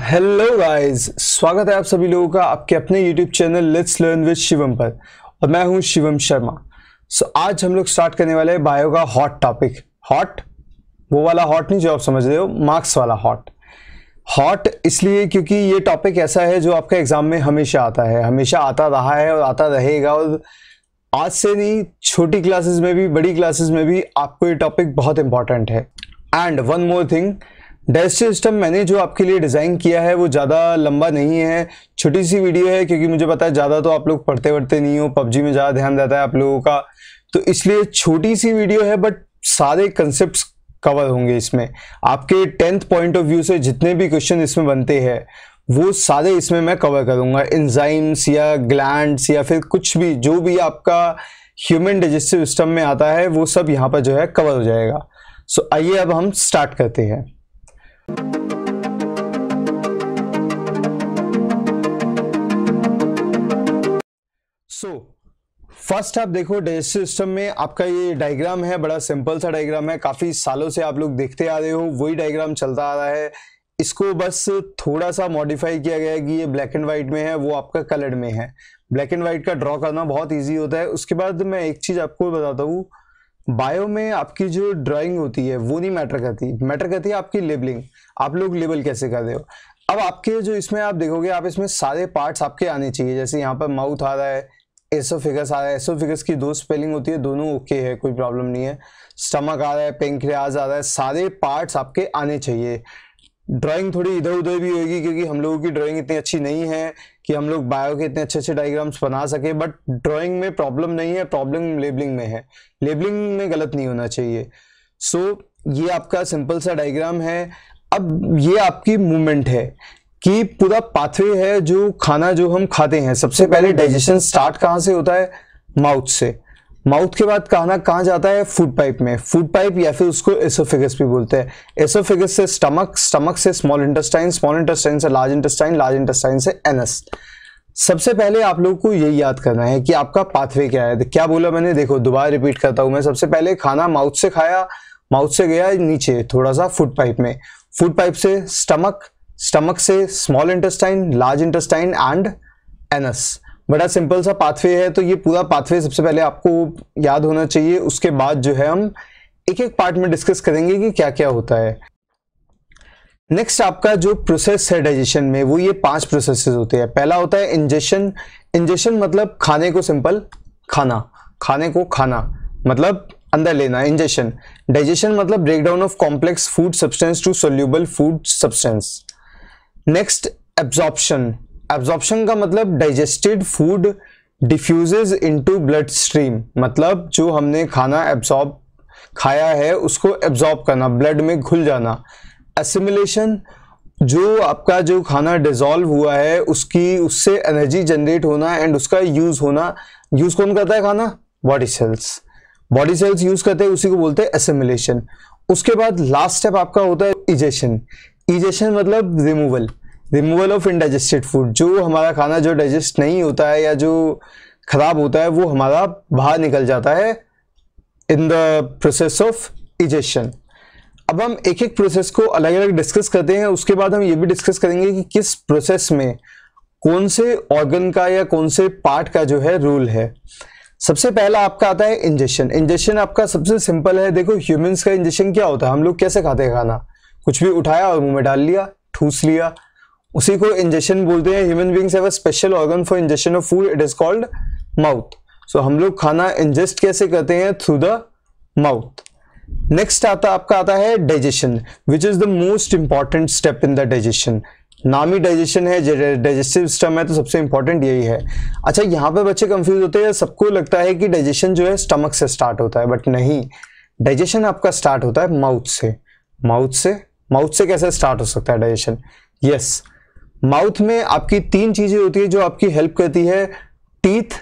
Hello guys, स्वागत है आप सभी लोगों का आपके अपने YouTube channel let's learn with Shivam पर। और मैं हूं शिवम शर्मा। आज हम लोग स्टार्ट करने वाले हैं बायो का हॉट टॉपिक। हॉट वो वाला हॉट नहीं जो आप समझ रहे हो, मार्क्स वाला हॉट। हॉट इसलिए क्योंकि ये टॉपिक ऐसा है जो आपका एग्जाम में हमेशा आता है, हमेशा आता रहा है और आता रहेगा। और आज से नहीं, छोटी क्लासेस में भी बड़ी क्लासेस में भी आपको ये टॉपिक बहुत इंपॉर्टेंट है। And one more thing, digestive system मैंने जो आपके लिए डिज़ाइन किया है वो ज़्यादा लंबा नहीं है, छोटी सी वीडियो है, क्योंकि मुझे पता है ज़्यादा तो आप लोग पढ़ते वढ़ते नहीं हो, पबजी में ज़्यादा ध्यान रहता है आप लोगों का, तो इसलिए छोटी सी वीडियो है। बट सारे कंसेप्ट्स कवर होंगे इसमें। आपके 10th पॉइंट ऑफ व्यू से जितने भी क्वेश्चन इसमें बनते हैं वो सारे इसमें मैं कवर करूँगा। एंजाइम्स या ग्लैंड्स या फिर कुछ भी जो भी आपका ह्यूमन डाइजेस्टिव सिस्टम में आता है वो सब यहाँ पर जो है कवर हो जाएगा। सो आइए अब हम स्टार्ट करते हैं। फर्स्ट आप देखो, डाइजेस्टिव सिस्टम में आपका ये डायग्राम है, बड़ा सिंपल सा डायग्राम है, काफी सालों से आप लोग देखते आ रहे हो, वही डायग्राम चलता आ रहा है। इसको बस थोड़ा सा मॉडिफाई किया गया है कि ये ब्लैक एंड व्हाइट में है, वो आपका कलर्ड में है। ब्लैक एंड व्हाइट का ड्रॉ करना बहुत ईजी होता है। उसके बाद मैं एक चीज आपको बताता हूँ, बायो में आपकी जो ड्राइंग होती है वो नहीं मैटर करती, मैटर करती है आपकी लेबलिंग। आप लोग लेबल कैसे कर रहे हो। अब आपके जो इसमें आप देखोगे, आप इसमें सारे पार्ट्स आपके आने चाहिए। जैसे यहाँ पर माउथ आ रहा है, एसोफेगस आ रहा है, एसोफेगस की दो स्पेलिंग होती है, दोनों ओके है, कोई प्रॉब्लम नहीं है। स्टमक आ रहा है, पेंक्रियाज आ रहा है, सारे पार्ट्स आपके आने चाहिए। ड्राइंग थोड़ी इधर उधर भी होगी क्योंकि हम लोगों की ड्राइंग इतनी अच्छी नहीं है कि हम लोग बायो के इतने अच्छे अच्छे डायग्राम्स बना सके। बट ड्राइंग में प्रॉब्लम नहीं है, प्रॉब्लम लेबलिंग में है। लेबलिंग में गलत नहीं होना चाहिए। सो ये आपका सिंपल सा डायग्राम है। अब ये आपकी मूवमेंट है कि पूरा पाथवे है जो खाना जो हम खाते हैं। सबसे पहले डाइजेशन स्टार्ट कहाँ से होता है? माउथ से। माउथ के बाद खाना कहाँ जाता है? फूड पाइप में। फूड पाइप या फिर उसको एसोफेगस भी बोलते हैं। एसोफेगस से स्टमक, स्टमक से स्मॉल इंटेस्टाइन, स्मॉल इंटेस्टाइन से लार्ज इंटेस्टाइन, लार्ज इंटेस्टाइन से एनस। सबसे पहले आप लोगों को यही याद करना है कि आपका पाथवे क्या है। क्या बोला मैंने, देखो दोबारा रिपीट करता हूं मैं। सबसे पहले खाना माउथ से खाया, माउथ से गया नीचे थोड़ा सा फूड पाइप में, फूड पाइप से स्टमक, स्टमक से small intestine, large intestine and anus. बड़ा सिंपल सा पाथवे है। तो ये पूरा पाथवे सबसे पहले आपको याद होना चाहिए। उसके बाद जो है हम एक एक पार्ट में डिस्कस करेंगे कि क्या क्या होता है। नेक्स्ट आपका जो प्रोसेस है डाइजेशन में, वो ये 5 प्रोसेसेस होते हैं। पहला होता है इंजेशन। इंजेशन मतलब खाने को, सिंपल खाना, खाने को खाना मतलब अंदर लेना, इंजेशन। डाइजेशन मतलब breakdown of complex food substance to soluble food substance. Next absorption. Absorption का मतलब digested food diffuses into blood stream, मतलब जो हमने खाना एब्जॉर्ब खाया है उसको एब्जॉर्ब करना, ब्लड में घुल जाना। एसिमिलेशन, जो आपका जो खाना डिसॉल्व हुआ है उसकी, उससे एनर्जी जनरेट होना एंड उसका यूज होना। यूज कौन करता है खाना? Body cells. Body cells use करते हैं, उसी को बोलते हैं एसिमिलेशन। उसके बाद लास्ट स्टेप आपका होता है इजेशन। इजेशन मतलब रिमूवल, रिमूवल ऑफ इनडाइजेस्टेड फूड। जो हमारा खाना जो डाइजेस्ट नहीं होता है या जो खराब होता है वो हमारा बाहर निकल जाता है in the process of egestion. अब हम एक एक प्रोसेस को अलग अलग डिस्कस करते हैं। उसके बाद हम ये भी डिस्कस करेंगे कि किस प्रोसेस में कौन से ऑर्गन का या कौन से पार्ट का जो है रोल है। सबसे पहला आपका आता है इंजेशन। इंजेशन आपका सबसे सिंपल है। देखो ह्यूमंस का इंजेशन क्या होता है, हम लोग कैसे खाते हैं खाना? कुछ भी उठाया और मुंह में डाल लिया, ठूस लिया, उसी को इंजेशन बोलते हैं। Human beings have a special organ for ingestion of food, it is called mouth. So हम लोग खाना इंजेस्ट कैसे करते हैं? Through the mouth. नेक्स्ट आपका आता है digestion, which is the most important step in the digestion. नाम ही डाइजेशन है, डाइजेस्टिव सिस्टम है, तो सबसे इंपॉर्टेंट यही है। अच्छा, यहाँ पे बच्चे कंफ्यूज होते हैं, सबको लगता है कि डाइजेशन जो है स्टमक से स्टार्ट होता है, बट नहीं। डाइजेशन आपका स्टार्ट होता है माउथ से। माउथ से कैसे स्टार्ट हो सकता है डाइजेशन? यस, माउथ में आपकी 3 चीजें होती है जो आपकी हेल्प करती है, teeth,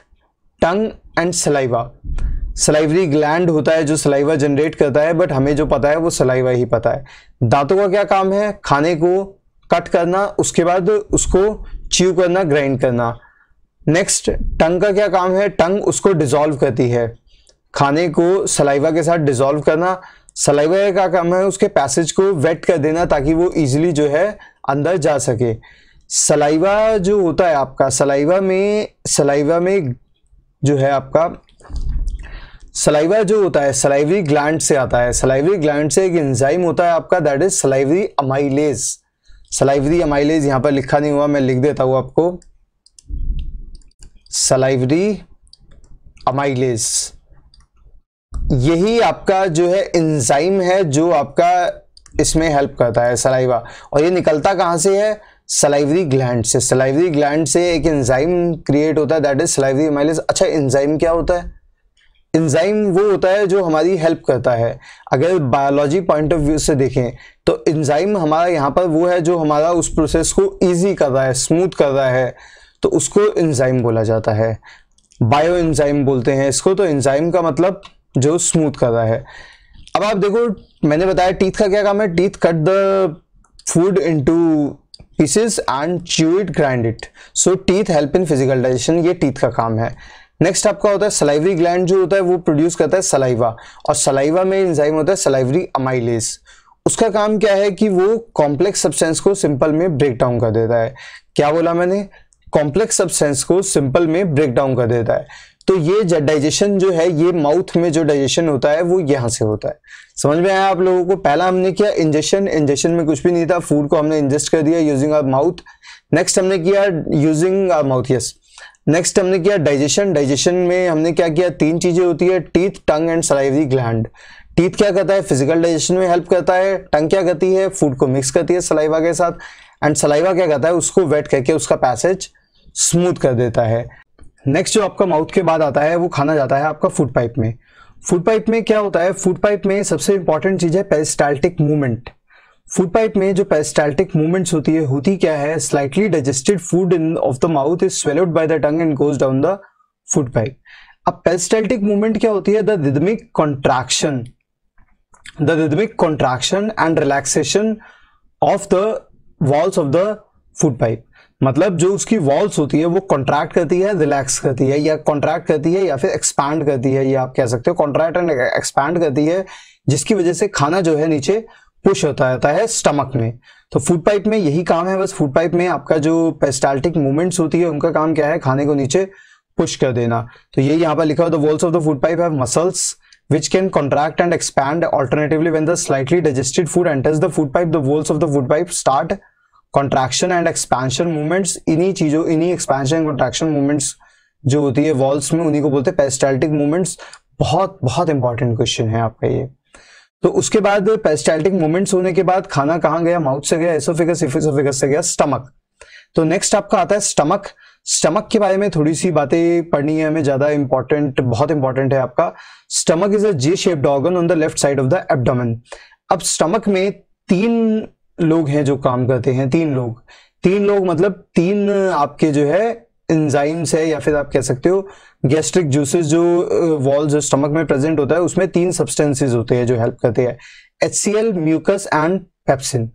tongue and saliva. Salivary gland होता है जो सलाइवा जनरेट करता है, बट हमें जो पता है वो सलाइवा ही पता है। दांतों का क्या काम है? खाने को कट करना, उसके बाद उसको च्यू करना, ग्राइंड करना। नेक्स्ट टंग का क्या काम है? टंग उसको डिसॉल्व करती है, खाने को सलाइवा के साथ डिसॉल्व करना। सलाइवा का काम है उसके पैसेज को वेट कर देना ताकि वो इजीली जो है अंदर जा सके। सलाइवा जो होता है आपका, सलाइवा में जो है आपका सलाइवा जो होता है सलाइवरी ग्लैंड से आता है। सलाइवरी ग्लैंड से एक एंजाइम होता है आपका, that is salivary amylase. Salivary amylase यहाँ पर लिखा नहीं हुआ, मैं लिख देता हूँ आपको, सलाइवरी अमाइलेज। यही आपका जो है एंजाइम है जो आपका इसमें हेल्प करता है सलाइवा, और ये निकलता कहाँ से है, सलाइवरी ग्लैंड से। सलाइवरी ग्लैंड से एक एंजाइम क्रिएट होता है, दैट इज सलाइवरी अमाइलेज। अच्छा, एंजाइम क्या होता है? एंजाइम वो होता है जो हमारी हेल्प करता है। अगर बायोलॉजी पॉइंट ऑफ व्यू से देखें तो एंजाइम हमारा यहाँ पर वो है जो हमारा उस प्रोसेस को इजी कर रहा है, स्मूथ कर रहा है, तो उसको एंजाइम बोला जाता है। बायो एंजाइम बोलते हैं इसको। तो एंजाइम का मतलब जो स्मूथ कर रहा है। अब आप देखो, मैंने बताया टीथ का क्या काम है, teeth cut the food into pieces and chew it, grind it. So teeth help in physical digestion, ये टीथ का काम है। नेक्स्ट आपका होता है सलाइवरी ग्लैंड जो होता है वो प्रोड्यूस करता है सलाइवा, और सलाइवा में एंजाइम होता है सलाइवरी अमाइलेज। उसका काम क्या है कि वो कॉम्प्लेक्स सब्सटेंस को सिंपल में ब्रेक डाउन कर देता है। क्या बोला मैंने? कॉम्प्लेक्स सब्सटेंस को सिंपल में ब्रेक डाउन कर देता है। तो ये डाइजेशन जो है, ये माउथ में जो डाइजेशन होता है वो यहाँ से होता है। समझ में आया आप लोगों को? पहला हमने किया इंजेक्शन, इंजेक्शन में कुछ भी नहीं था, फूड को हमने इंजेस्ट कर दिया यूजिंग आवर माउथ। नेक्स्ट हमने किया using our mouth, yes. Next हमने किया डाइजेशन, डाइजेशन में हमने क्या किया, तीन चीजें होती है, teeth, tongue and salivary gland. Teeth क्या करता है, फिजिकल डाइजेशन में हेल्प करता है। टंग क्या करती है, फूड को मिक्स करती है सलाइवा के साथ। एंड सलाइवा क्या करता है, उसको वेट करके उसका पैसेज स्मूथ कर देता है। नेक्स्ट जो आपका माउथ के बाद आता है वो खाना जाता है आपका फूड पाइप में। फूड पाइप में क्या होता है, फूड पाइप में सबसे इंपॉर्टेंट चीज है पेरिस्टाल्टिक मूवमेंट। फूड पाइप में जो पेरिस्टाल्टिक मूवमेंट्स होती क्या है, slightly digested food in of the mouth is swallowed by the tongue and goes down the food pipe. अब पेरिस्टाल्टिक मूवमेंट क्या होती है, the rhythmic contraction and relaxation of the walls of the food pipe. मतलब जो उसकी walls होती है वो कॉन्ट्रैक्ट करती है, रिलैक्स करती है, या कॉन्ट्रैक्ट करती है या फिर एक्सपैंड करती है, ये आप कह सकते हो, कॉन्ट्रैक्ट एंड एक्सपैंड करती है, जिसकी वजह से खाना जो है नीचे पुश होता है स्टमक में। तो फूड पाइप में यही काम है बस। फूड पाइप में आपका जो पेरिस्टाल्टिक मूवमेंट्स होती है उनका काम क्या है, खाने को नीचे पुश कर देना। तो ये यहाँ पर लिखा हुआ, the walls of the food pipe have muscles which can contract and expand. Alternatively, when the slightly digested food enters the food pipe, the walls of the food pipe start contraction and expansion movements. इन्हीं expansion and contraction movements जो होती है walls में, उन्हीं को बोलते हैं peristaltic movements। बहुत इंपॉर्टेंट क्वेश्चन है आपका ये। तो उसके बाद पेरिस्टाल्टिक मूवमेंट्स होने के बाद खाना कहाँ गया, माउथ से गया, एसोफेगस, एसोफेगस से गया स्टमक। तो नेक्स्ट आपका आता है स्टमक। स्टमक के बारे में थोड़ी सी बातें पढ़नी है हमें, ज्यादा इंपॉर्टेंट, बहुत इंपॉर्टेंट है आपका। Stomach is a J shaped organ on the left side of the abdomen. अब स्टमक में तीन लोग हैं जो काम करते हैं, तीन लोग मतलब तीन आपके जो है एंजाइम्स है, या फिर आप कह सकते हो गैस्ट्रिक जूसेस, जो वॉल जो स्टमक में प्रेजेंट होता है उसमें तीन सब्सटेंसेस होते हैं जो हेल्प करते हैं, HCl, mucus and pepsin.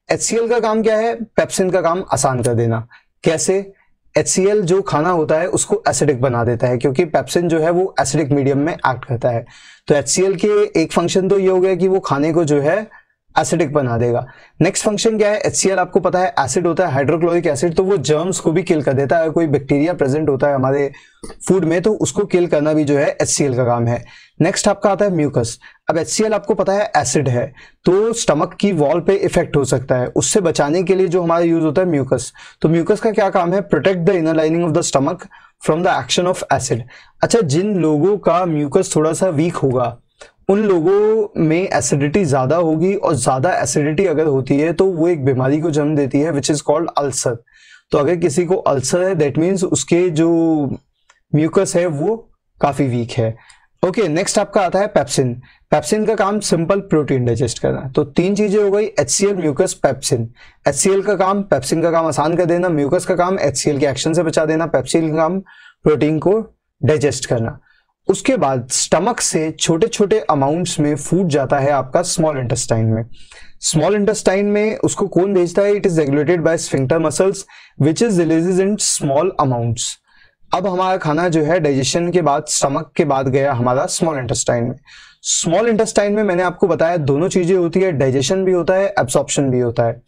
HCl का काम क्या है, पेप्सिन का काम आसान कर देना। कैसे? HCl जो खाना होता है उसको एसिडिक बना देता है, क्योंकि पेप्सिन जो है वो एसिडिक मीडियम में एक्ट करता है। तो HCl के एक फंक्शन तो ये हो गया कि वो खाने को जो है एसिडिक बना देगा। नेक्स्ट फंक्शन क्या है, HCl आपको पता है एसिड होता है, हाइड्रोक्लोरिक एसिड, तो वो जर्म्स को भी किल कर देता है। कोई बैक्टीरिया प्रेजेंट होता है हमारे फूड में तो उसको किल करना भी जो है HCl का काम है। नेक्स्ट आपका आता है म्यूकस। अब HCl आपको पता है एसिड है, तो स्टमक की वॉल पे इफेक्ट हो सकता है, उससे बचाने के लिए जो हमारा यूज होता है म्यूकस। तो म्यूकस का क्या काम है, protect the inner lining of the stomach from the action of acid. अच्छा, जिन लोगों का म्यूकस थोड़ा सा वीक होगा उन लोगों में एसिडिटी ज्यादा होगी, और ज्यादा एसिडिटी अगर होती है तो वो एक बीमारी को जन्म देती है विच इज कॉल्ड अल्सर। तो अगर किसी को अल्सर है दैट मीन्स उसके जो म्यूकस है वो काफी वीक है। ओके, नेक्स्ट आपका आता है पेप्सिन। पेप्सिन का काम सिंपल प्रोटीन डाइजेस्ट करना। तो तीन चीजें हो गई, HCl, म्यूकस, पेप्सिन। HCl का काम पेप्सिन का काम आसान कर देना, म्यूकस का काम HCl के एक्शन से बचा देना, पेप्सिन का काम प्रोटीन को डाइजेस्ट करना। उसके बाद स्टमक से छोटे छोटे अमाउंट्स में फूड जाता है आपका स्मॉल इंटेस्टाइन में। स्मॉल इंटेस्टाइन में उसको कौन भेजता है, it is regulated by sphincter muscles which is releases in small amounts. अब हमारा खाना जो है डाइजेशन के बाद स्टमक के बाद गया हमारा स्मॉल इंटेस्टाइन में। स्मॉल इंटेस्टाइन में मैंने आपको बताया दोनों चीजें होती है, डाइजेशन भी होता है, एब्सॉर्प्शन भी होता है।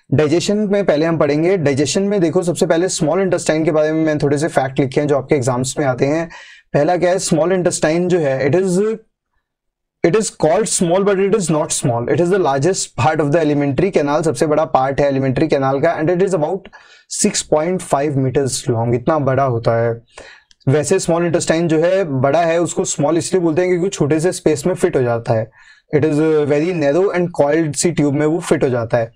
डाइजेशन में पहले हम पढ़ेंगे। डाइजेशन में देखो सबसे पहले स्मॉल इंटेस्टाइन के बारे में मैंने थोड़े से फैक्ट लिखे हैं जो आपके एग्जाम्स में आते हैं। पहला क्या है, स्मॉल इंटेस्टाइन जो है it is called small but it is not small, it is the largest part of the alimentary canal, सबसे बड़ा पार्ट है एलिमेंट्री कैनाल का, and it is about 6.5 metres long, इतना बड़ा होता है। वैसे स्मॉल इंटेस्टाइन जो है बड़ा है, उसको स्मॉल इसलिए बोलते हैं क्योंकि छोटे से स्पेस में फिट हो जाता है। It is very narrow and coiled सी ट्यूब में वो फिट हो जाता है।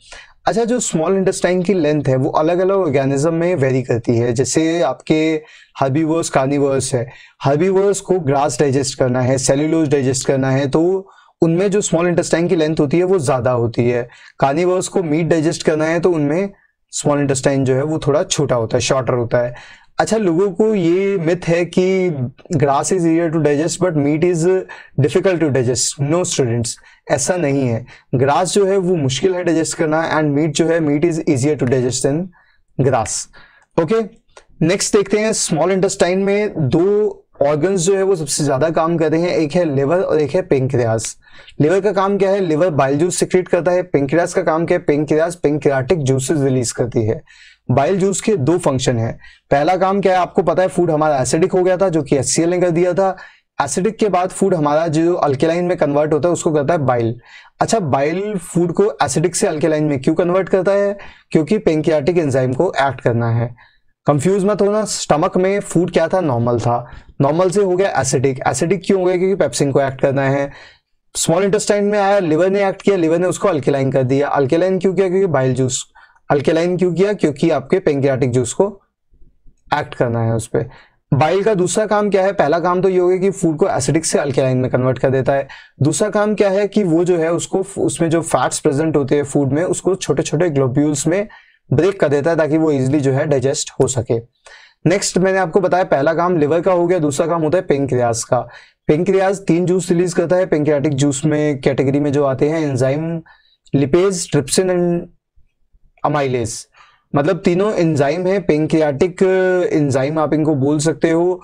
अच्छा, जो स्मॉल इंटेस्टाइन की लेंथ है वो अलग अलग ऑर्गेनिज्म में वेरी करती है। जैसे आपके हर्बीवर्स, कार्निवर्स है, हर्बीवर्स को ग्रास डाइजेस्ट करना है, सेल्यूलोज डाइजेस्ट करना है, तो उनमें जो स्मॉल इंटेस्टाइन की लेंथ होती है वो ज्यादा होती है। कार्निवर्स को मीट डाइजेस्ट करना है तो उनमें स्मॉल इंटेस्टाइन जो है वो थोड़ा छोटा होता है, शॉर्टर होता है। अच्छा, लोगों को ये मिथ है कि grass is easier to digest but meat is difficult to digest. No students, ऐसा नहीं है। ग्रास जो है वो मुश्किल है डाइजेस्ट करना, एंड मीट जो है, meat is easier to digest than grass. Okay, next देखते हैं। स्मॉल इंटेस्टाइन में दो ऑर्गन्स जो है वो सबसे ज्यादा काम कर रहे हैं, एक है लिवर और एक है पेंक्रियास। लिवर का काम क्या है, लिवर बाइल जूस सिक्रेट करता है। पेंक्रियास का काम क्या है, पेंक्रियास पेंक्रियाटिक जूसेस रिलीज करती है। बाइल जूस के दो फंक्शन है। पहला काम क्या है, आपको पता है फूड हमारा एसिडिक हो गया था जो कि HCl ने कर दिया था। एसिडिक के बाद फूड हमारा जो अल्केलाइन में कन्वर्ट होता है उसको करता है बाइल। अच्छा, बाइल फूड को एसिडिक से अल्केलाइन में क्यों कन्वर्ट करता है, क्योंकि पेंक्रियाटिक एंजाइम को एक्ट करना है। कंफ्यूज मत होना, स्टमक में फूड क्या था, नॉर्मल था, नॉर्मल से हो गया एसिडिक। एसिडिक क्यों हो गया, क्योंकि पेप्सिन को एक्ट करना है। स्मॉल इंटेस्टाइन में आया, लिवर ने एक्ट किया, लिवर ने उसको अल्केलाइन कर दिया। अल्केलाइन क्यों किया, क्योंकि बाइल जूस। अल्केलाइन क्यों किया, क्योंकि आपके पेंक्रियाटिक जूस को एक्ट करना है उस पर। बाइल का दूसरा काम क्या है, पहला काम तो ये हो गया कि फूड को एसिडिक से अल्केलाइन में कन्वर्ट कर देता है। दूसरा काम क्या है कि वो जो है उसको, उसमें जो फैट्स प्रेजेंट होते हैं फूड में, उसको छोटे छोटे ग्लोब्यूल्स में ब्रेक कर देता है ताकि वो इजिली जो है डाइजेस्ट हो सके। नेक्स्ट मैंने आपको बताया पहला काम लिवर का हो गया, दूसरा काम होता है पेंक्रियास का। पेंक्रियास 3 जूस रिलीज करता है पेंक्रियाटिक जूस में कैटेगरी में जो आते हैं enzyme, lipase, trypsin and amylase. मतलब तीनों एंजाइम है, पेंक्रियाटिक एंजाइम आप इनको बोल सकते हो,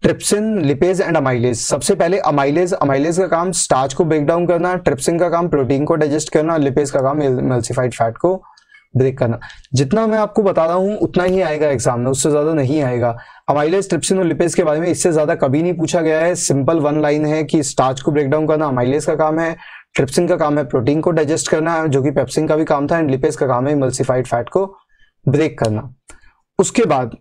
ट्रिप्सिन, लिपेज एंड अमाइलेज। सबसे पहले अमाइलेज, अमाइलेज का काम स्टार्च को ब्रेक डाउन करना, ट्रिप्सिन का काम प्रोटीन को डाइजेस्ट करना, लिपेज का काम एमल्सिफाइड फैट को ब्रेक करना। जितना मैं आपको बता रहा हूं उतना ही आएगा एग्जाम में, उससे ज्यादा नहीं आएगा। अमाइलेज, ट्रिप्सिन और लिपेज के बारे में इससे ज्यादा कभी नहीं पूछा गया है। सिंपल 1 लाइन है कि स्टार्च को ब्रेक डाउन करना अमाइलेज का काम है, ट्रिप्सिन का काम है प्रोटीन को डाइजेस्ट करना जो कि पेप्सिन का भी काम था, एंड लिपेज का काम है एमल्सिफाइड फैट को ब्रेक करना। उसके बाद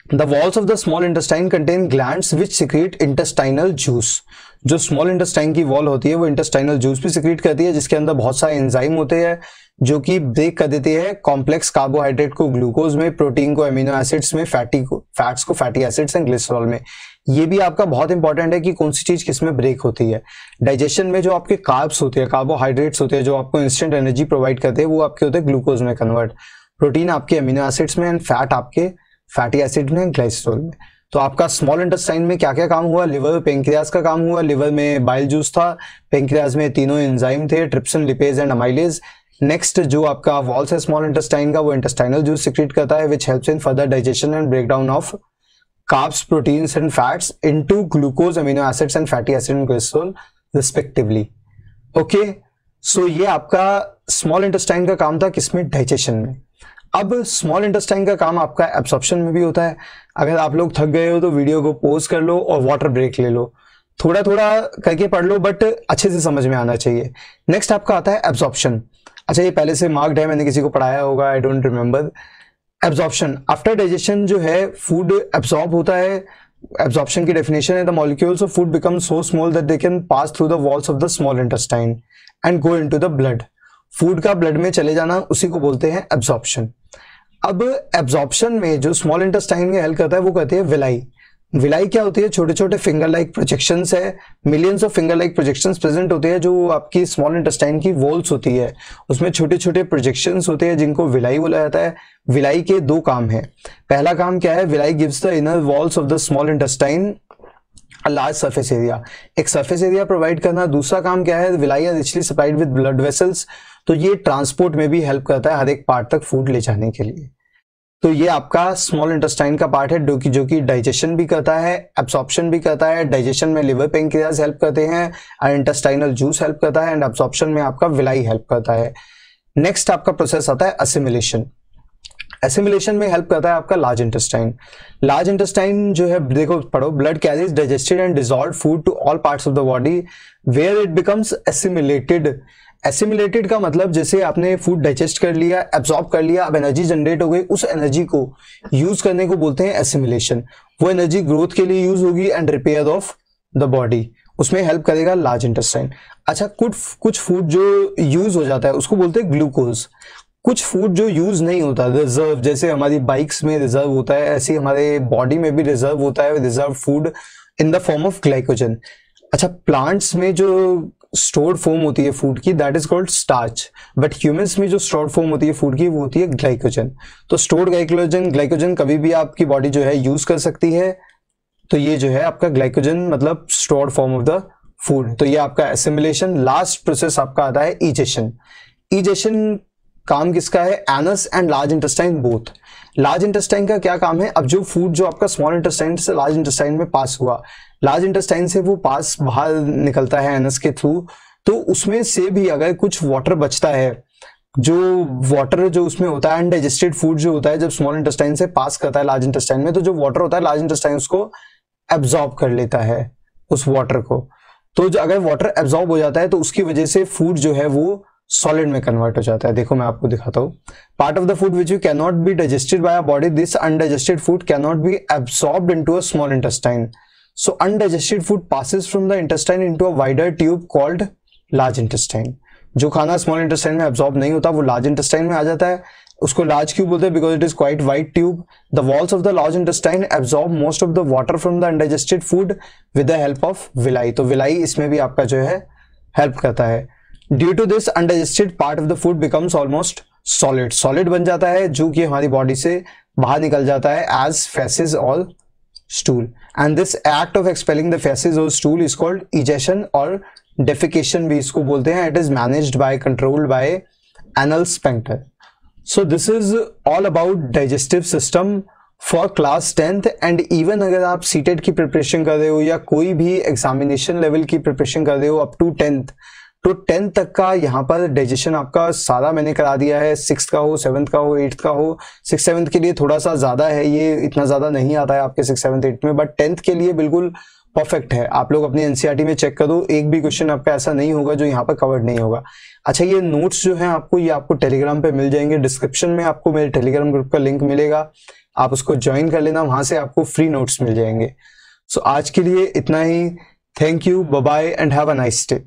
the walls of the small intestine contain glands which secrete intestinal juice. जो स्मॉल इंटेस्टाइन की वॉल होती है वो इंटेस्टाइनल जूस भी सिक्रीट करती है, जिसके अंदर बहुत सारे एंजाइम होते हैं जो कि ब्रेक कर देते हैं कॉम्प्लेक्स कार्बोहाइड्रेट को ग्लूकोज में, प्रोटीन को एमिनो एसिड्स में, फैट्स को फैटी एसिड्स एंड ग्लिसरॉल में। ये भी आपका बहुत इंपॉर्टेंट है कि कौन सी चीज किसमें ब्रेक होती है। डाइजेशन में जो आपके कार्ब्स होते हैं, कार्बोहाइड्रेट्स होते हैं जो आपको इंस्टेंट एनर्जी प्रोवाइड करते हैं, वो आपके होते हैं ग्लूकोज में कन्वर्ट, प्रोटीन आपके एमिनो एसिड्स में, एंड फैट आपके फैटी एसिड में, ग्लाइसरॉल में। तो आपका स्मॉल इंटेस्टाइन में क्या क्या काम हुआ, लिवर, पेंक्रियास का काम हुआ। लिवर में बाइल जूस था, पेंक्रियास में तीनों एंजाइम थे, trypsin, lipase and amylase. Next जो आपका वॉल्स है स्मॉल इंटेस्टाइन का, वो इंटेस्टाइनल जूस सिक्रीट करता है which helps in further digestion and breakdown of carbs, proteins and fats into glucose, amino acids and fatty acid and glycerol respectively. Okay, so ये आपका small intestine का काम था किसमें, डाइजेशन में। अब स्मॉल इंटेस्टाइन का काम आपका एब्सॉर्प्शन में भी होता है। अगर आप लोग थक गए हो तो वीडियो को पॉज कर लो और वाटर ब्रेक ले लो, थोड़ा थोड़ा करके पढ़ लो बट अच्छे से समझ में आना चाहिए। नेक्स्ट आपका आता है एब्सॉर्प्शन। अच्छा, ये पहले से मार्क्ड है, मैंने किसी को पढ़ाया होगा, I don't remember. Absorption, after digestion जो है फूड एब्सॉर्ब होता है। एब्सॉर्प्शन की डेफिनेशन है the molecules of food become so small that they can pass through the walls of the small intestine and go into the blood. Food का blood में चले जाना, उसी को बोलते हैं एब्सॉर्प्शन। अब एब्सॉर्प्शन में जो स्मॉल इंटेस्टाइन में हेल्प करता है वो कहते हैं विलाई। विलाई क्या होती है, छोटे छोटे फिंगर लाइक प्रोजेक्शंस है, millions of finger like projections present होते हैं जो आपकी स्मॉल इंटेस्टाइन की वॉल्स होती है, उसमें छोटे छोटे प्रोजेक्शंस होते हैं जिनको विलाई बोला जाता है। विलाई के 2 काम है। पहला काम क्या है, villi gives the inner walls of the small intestine a large surface area, एक सरफेस एरिया प्रोवाइड करना। दूसरा काम क्या है, villi are richly supplied with blood vessels, तो ये ट्रांसपोर्ट में भी हेल्प करता है हर एक पार्ट तक फूड ले जाने के लिए। तो ये आपका स्मॉल इंटेस्टाइन का पार्ट है जो कि डाइजेशन भी करता है, एब्सॉर्प्शन भी करता है। डाइजेशन में लिवर, पेंक्रियास हेल्प करते हैं, और इंटेस्टाइनल जूस हेल्प करता है, एंड एब्सॉर्प्शन में आपका विलाई हेल्प करता है। नेक्स्ट आपका प्रोसेस आता है असिमिलेशन। एसिमिलेशन में हेल्प करता है आपका लार्ज इंटेस्टाइन। लार्ज इंटेस्टाइन जो है, देखो पढ़ो, blood carries digested and dissolved food to all parts of the body where it becomes assimilated. Assimilated का मतलब जैसे आपने फूड डाइजेस्ट कर लिया, एब्जॉर्ब कर लिया, अब एनर्जी जनरेट हो गई, उस एनर्जी को यूज करने को बोलते हैं एसिमिलेशन। वो एनर्जी ग्रोथ के लिए यूज होगी and repair of the body, उसमें हेल्प करेगा लार्ज इंटेस्टाइन। अच्छा, कुछ फूड जो यूज हो जाता है उसको बोलते हैं ग्लूकोज। कुछ फूड जो यूज नहीं होता, रिजर्व, जैसे हमारी बाइक्स में रिजर्व होता है, ऐसे हमारे बॉडी में भी रिजर्व होता है reserve food in the form of glycogen. अच्छा, प्लांट्स में जो स्टोर्ड फॉर्म होती है फूड की, that is called starch, but humans में जो स्टोर्ड फॉर्म होती है फूड की वो होती है ग्लाइकोजन। तो स्टोर्ड ग्लाइकोजन कभी भी आपकी बॉडी जो है यूज कर सकती है। तो ये जो है आपका ग्लाइकोजन मतलब stored form of the food. तो ये आपका एसिमिलेशन। लास्ट प्रोसेस आपका आता है इजेशन। इजेशन काम किसका है? Anus and large intestine both. Large intestine का क्या काम है? अब जो फूड जो आपका स्मॉल इंटेस्टाइन से लार्ज इंटेस्टाइन में पास हुआ, लार्ज इंटेस्टाइन से वो पास बाहर निकलता है एनस के थ्रू, तो उसमें से भी अगर कुछ वाटर बचता है, जो वाटर जो उसमें होता है अनडाइजेस्टेड फूड जो होता है, जब स्मॉल इंटेस्टाइन से पास करता है लार्ज इंटेस्टाइन में, तो जो वाटर होता है लार्ज इंटेस्टाइन उसको एब्जॉर्ब कर लेता है उस वाटर को। तो जो अगर वाटर एब्जॉर्ब हो जाता है तो उसकी वजह से फूड जो है वो सॉलिड में कन्वर्ट हो जाता है। देखो मैं आपको दिखाता हूँ। Part of the food which you can not be digested by a body, this undigested food can not be absorbed into a small intestine. So undigested food passes from the intestine into a wider tube called large intestine. जो खाना small intestine में absorb नहीं होता वो large intestine में आ जाता है। उसको लार्ज क्यों बोलते हैं? Because it is quite wide tube. The walls of the large intestine absorb most of the water from the undigested food with the help of villi. तो विलाई इसमें भी आपका जो है हेल्प करता है। Due to this undigested part of the food becomes almost solid. Solid बन जाता है जो कि हमारी बॉडी से बाहर निकल जाता है एज फेसेस और stool. And this act of expelling the faces और स्टूल इज कॉल्ड इजेशन और डेफिकेशन भी इसको बोलते हैं। It is managed by, controlled by anal sphincter. So this is all about digestive system for class 10th। And even अगर आप CTET की preparation कर रहे हो या कोई भी एग्जामिनेशन लेवल की प्रिपरेशन कर रहे हो अप टू 10th, तो 10th तक का यहाँ पर डाइजेशन आपका सारा मैंने करा दिया है। 6th का हो, 7th का हो, 8th का हो। 6th 7th के लिए थोड़ा सा ज्यादा है, ये इतना ज्यादा नहीं आता है आपके 6th 7th 8th में, बट 10th के लिए बिल्कुल परफेक्ट है। आप लोग अपनी एनसीईआरटी में चेक करो, एक भी क्वेश्चन आपका ऐसा नहीं होगा जो यहाँ पर कवर्ड नहीं होगा। अच्छा, ये नोट्स जो है आपको, ये आपको टेलीग्राम पे मिल जाएंगे। डिस्क्रिप्शन में आपको मेरे टेलीग्राम ग्रुप का लिंक मिलेगा, आप उसको ज्वाइन कर लेना, वहां से आपको फ्री नोट्स मिल जाएंगे। सो आज के लिए इतना ही। Thank you, bye bye and have a nice day.